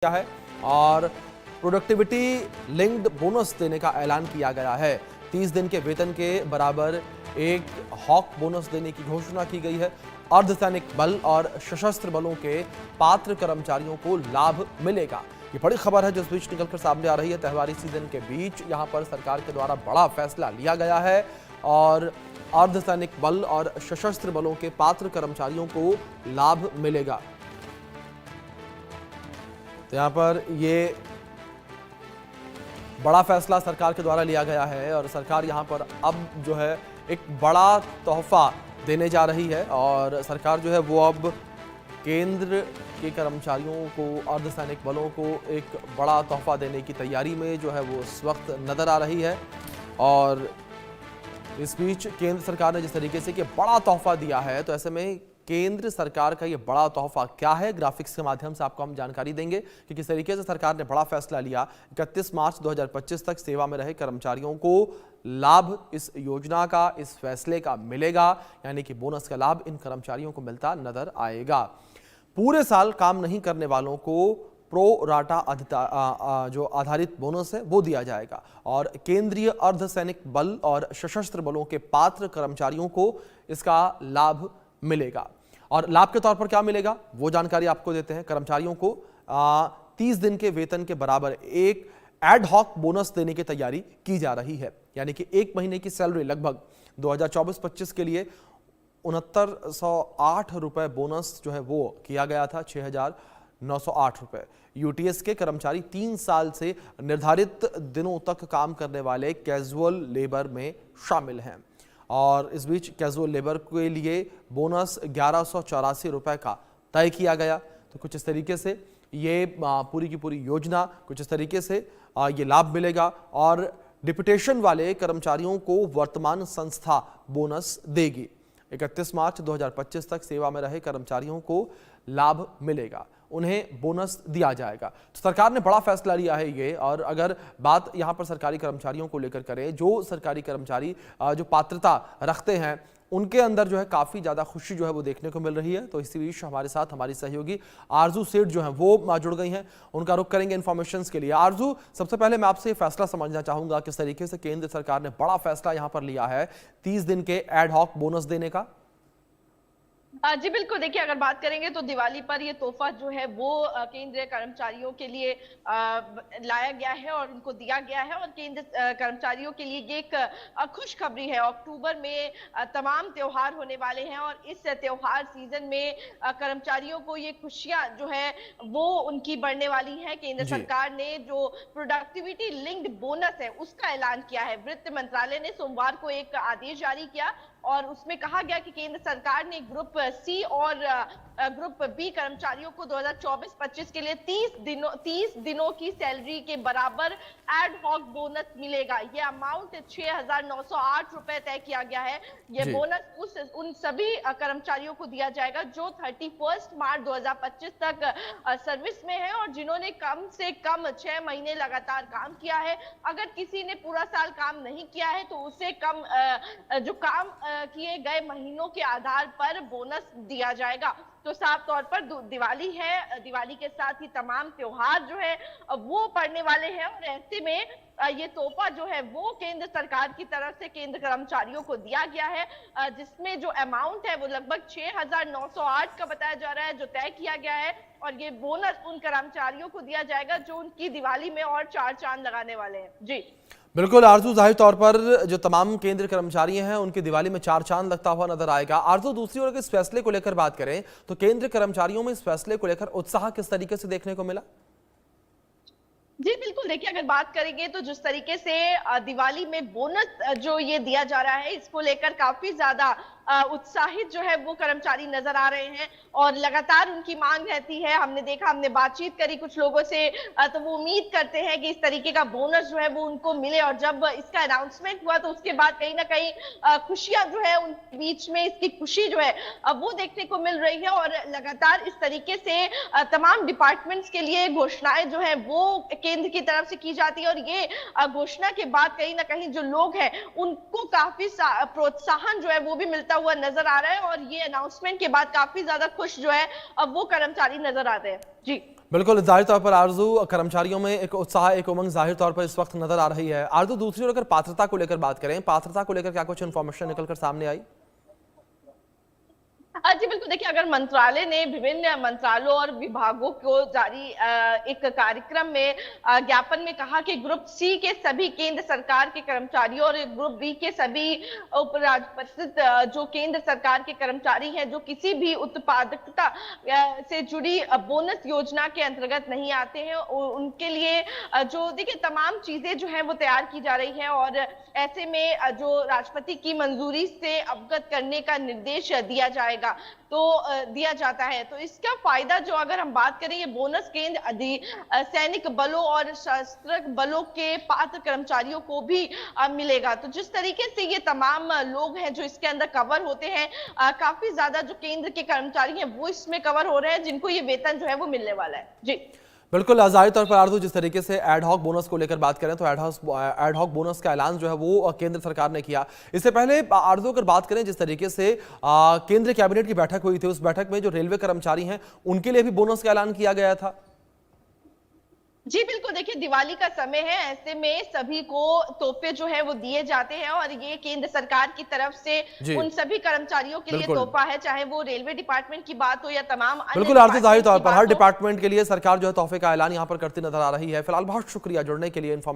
किया है और प्रोडक्टिविटी लिंक्ड बोनस देने का ऐलान किया गया है। 30 दिन के वेतन के बराबर एक हॉक बोनस देने की घोषणा की गई है। अर्धसैनिक बल और सशस्त्र बलों के पात्र कर्मचारियों को लाभ मिलेगा। ये बड़ी खबर है जिस बीच निकलकर सामने आ रही है। त्योहारी सीजन के बीच यहां पर सरकार के द्वारा बड़ा फैसला लिया गया है और अर्धसैनिक बल और सशस्त्र बलों के पात्र कर्मचारियों को लाभ मिलेगा। तो यहाँ पर ये बड़ा फैसला सरकार के द्वारा लिया गया है और सरकार यहाँ पर अब जो है एक बड़ा तोहफा देने जा रही है और सरकार जो है वो अब केंद्र के कर्मचारियों को, अर्धसैनिक बलों को एक बड़ा तोहफा देने की तैयारी में जो है वो इस वक्त नजर आ रही है। और इस बीच केंद्र सरकार ने जिस तरीके से कि बड़ा तोहफा दिया है, तो ऐसे में केंद्र सरकार का ये बड़ा तोहफा क्या है, ग्राफिक्स के माध्यम से आपको हम जानकारी देंगे कि किस तरीके से सरकार ने बड़ा फैसला लिया। 31 मार्च 2025 तक सेवा में रहे कर्मचारियों को लाभ इस योजना का, इस फैसले का मिलेगा, यानी कि बोनस का लाभ इन कर्मचारियों को मिलता नजर आएगा। पूरे साल काम नहीं करने वालों को प्रो राटा जो आधारित बोनस है वो दिया जाएगा और केंद्रीय अर्धसैनिक बल और सशस्त्र बलों के पात्र कर्मचारियों को इसका लाभ मिलेगा। और लाभ के तौर पर क्या मिलेगा वो जानकारी आपको देते हैं। कर्मचारियों को 30 दिन के वेतन के बराबर एक एड हॉक बोनस देने की तैयारी की जा रही है, यानी कि एक महीने की सैलरी लगभग 2024-25 के लिए 6908 रुपए बोनस जो है वो किया गया था, 6908 रुपए। यूटीएस के कर्मचारी 3 साल से निर्धारित दिनों तक काम करने वाले कैजुअल लेबर में शामिल हैं और इस बीच कैजुअल लेबर के लिए बोनस 1184 रुपए का तय किया गया। तो कुछ इस तरीके से ये पूरी की पूरी योजना, कुछ इस तरीके से ये लाभ मिलेगा और डिप्यूटेशन वाले कर्मचारियों को वर्तमान संस्था बोनस देगी। 31 मार्च 2025 तक सेवा में रहे कर्मचारियों को लाभ मिलेगा, उन्हें बोनस दिया जाएगा। तो सरकार ने बड़ा फैसला लिया है ये। और अगर बात यहाँ पर सरकारी कर्मचारियों को लेकर करें, जो सरकारी कर्मचारी जो पात्रता रखते हैं उनके अंदर जो है काफ़ी ज़्यादा खुशी जो है वो देखने को मिल रही है। तो इसी बीच हमारे साथ हमारी सहयोगी आरजू सेठ जो है वो जुड़ गई हैं, उनका रुख करेंगे इन्फॉर्मेशन के लिए। आरजू, सबसे पहले मैं आपसे फैसला समझना चाहूँगा किस तरीके से केंद्र सरकार ने बड़ा फैसला यहाँ पर लिया है 30 दिन के एड हॉक बोनस देने का। जी बिल्कुल, देखिए अगर बात करेंगे तो दिवाली पर ये तोहफा जो है वो केंद्रीय कर्मचारियों के लिए लाया गया है और उनको दिया गया है और केंद्र कर्मचारियों के लिए ये एक खुशखबरी है। अक्टूबर में तमाम त्योहार होने वाले हैं और इस त्योहार सीजन में कर्मचारियों को ये खुशियां जो है वो उनकी बढ़ने वाली है। केंद्र सरकार ने जो प्रोडक्टिविटी लिंक्ड बोनस है उसका ऐलान किया है। वित्त मंत्रालय ने सोमवार को एक आदेश जारी किया और उसमें कहा गया कि केंद्र सरकार ने ग्रुप सी और ग्रुप बी कर्मचारियों को 2024-25 के लिए 30 दिनों की सैलरी के बराबर एड हॉक बोनस मिलेगा। ये अमाउंट 6908 रुपए तय किया गया है। ये बोनस उन सभी कर्मचारियों को दिया जाएगा जो 31 मार्च 2025 तक सर्विस में है और जिन्होंने कम से कम 6 महीने लगातार काम किया है। अगर किसी ने पूरा साल काम नहीं किया है तो उसे कम जो काम किए गए महीनों के आधार पर बोनस दिया जाएगा। तो साफ तौर पर दिवाली है, दिवाली के साथ ही तमाम त्योहार जो है वो पड़ने वाले हैं और ऐसे में ये तोहफा जो है वो केंद्र सरकार की तरफ से केंद्र कर्मचारियों को दिया गया है, जिसमें जो अमाउंट है वो लगभग 6908 का बताया जा रहा है जो तय किया गया है। और ये बोनस उन कर्मचारियों को दिया जाएगा जो उनकी दिवाली में और 4 चांद लगाने वाले हैं। जी बिल्कुल आरजू, जाहिर तौर पर जो तमाम केंद्र कर्मचारी हैं उनकी दिवाली में 4 चांद लगता हुआ नजर आएगा। आरजू, दूसरी ओर अगर इस फैसले को लेकर बात करें तो केंद्र कर्मचारियों में इस फैसले को लेकर उत्साह किस तरीके से देखने को मिला? जी बिल्कुल, देखिए अगर बात करेंगे तो जिस तरीके से दिवाली में बोनस जो ये दिया जा रहा है इसको लेकर काफी ज्यादा उत्साहित जो है वो कर्मचारी नजर आ रहे हैं और लगातार उनकी मांग रहती है। हमने देखा, हमने बातचीत करी कुछ लोगों से, तो वो उम्मीद करते हैं कि इस तरीके का बोनस जो है वो उनको मिले और जब इसका अनाउंसमेंट हुआ तो उसके बाद कहीं ना कहीं खुशियां जो है उनके बीच में इसकी खुशी जो है वो देखने को मिल रही है। और लगातार इस तरीके से तमाम डिपार्टमेंट्स के लिए घोषणाएं जो है वो केंद्र की तरफ से की जाती है और ये घोषणा के बाद कहीं ना कहीं जो लोग हैं उनको काफी प्रोत्साहन जो है वो भी मिलता हुआ नजर आ रहा है और ये अनाउंसमेंट के बाद काफी ज्यादा खुश जो है अब वो कर्मचारी नजर आते हैं। जी बिल्कुल, जाहिर तौर पर आरजू कर्मचारियों में एक उत्साह, एक उमंग जाहिर तौर पर इस वक्त नजर आ रही है। आरजू, दूसरी ओर अगर पात्रता को लेकर बात करें, पात्रता को लेकर क्या कुछ इन्फॉर्मेशन निकलकर सामने आई? जी बिल्कुल, देखिए अगर मंत्रालय ने विभिन्न मंत्रालयों और विभागों को जारी एक कार्यक्रम में ज्ञापन में कहा कि ग्रुप सी के सभी केंद्र सरकार के कर्मचारियों और ग्रुप बी के सभी उपराजपत्रित जो केंद्र सरकार के कर्मचारी हैं जो किसी भी उत्पादकता से जुड़ी बोनस योजना के अंतर्गत नहीं आते हैं, उनके लिए जो देखिए तमाम चीजें जो है वो तैयार की जा रही है और ऐसे में जो राष्ट्रपति की मंजूरी से अवगत करने का निर्देश दिया जाएगा तो दिया जाता है। तो इसका फायदा जो अगर हम बात करें, ये बोनस केंद्र सैनिक बलों और सशस्त्र बलों के पात्र कर्मचारियों को भी मिलेगा। तो जिस तरीके से ये तमाम लोग हैं जो इसके अंदर कवर होते हैं, काफी ज्यादा जो केंद्र के कर्मचारी हैं वो इसमें कवर हो रहे हैं जिनको ये वेतन जो है वो मिलने वाला है। जी बिल्कुल, जाहिर तौर पर आरजू जिस तरीके से एड हॉक बोनस को लेकर बात करें तो एड हॉक बोनस का ऐलान जो है वो केंद्र सरकार ने किया। इससे पहले आरजू अगर बात करें जिस तरीके से केंद्रीय कैबिनेट की बैठक हुई थी, उस बैठक में जो रेलवे कर्मचारी हैं उनके लिए भी बोनस का ऐलान किया गया था। जी बिल्कुल, देखिए दिवाली का समय है, ऐसे में सभी को तोहफे जो है वो दिए जाते हैं और ये केंद्र सरकार की तरफ से उन सभी कर्मचारियों के लिए तोहफा है, चाहे वो रेलवे डिपार्टमेंट की बात हो या तमाम अन्य। बिल्कुल आरती, जाहिर तौर पर हर डिपार्टमेंट के लिए सरकार जो है तोहफे का ऐलान यहाँ पर करती नजर आ रही है। फिलहाल बहुत शुक्रिया जुड़ने के लिए।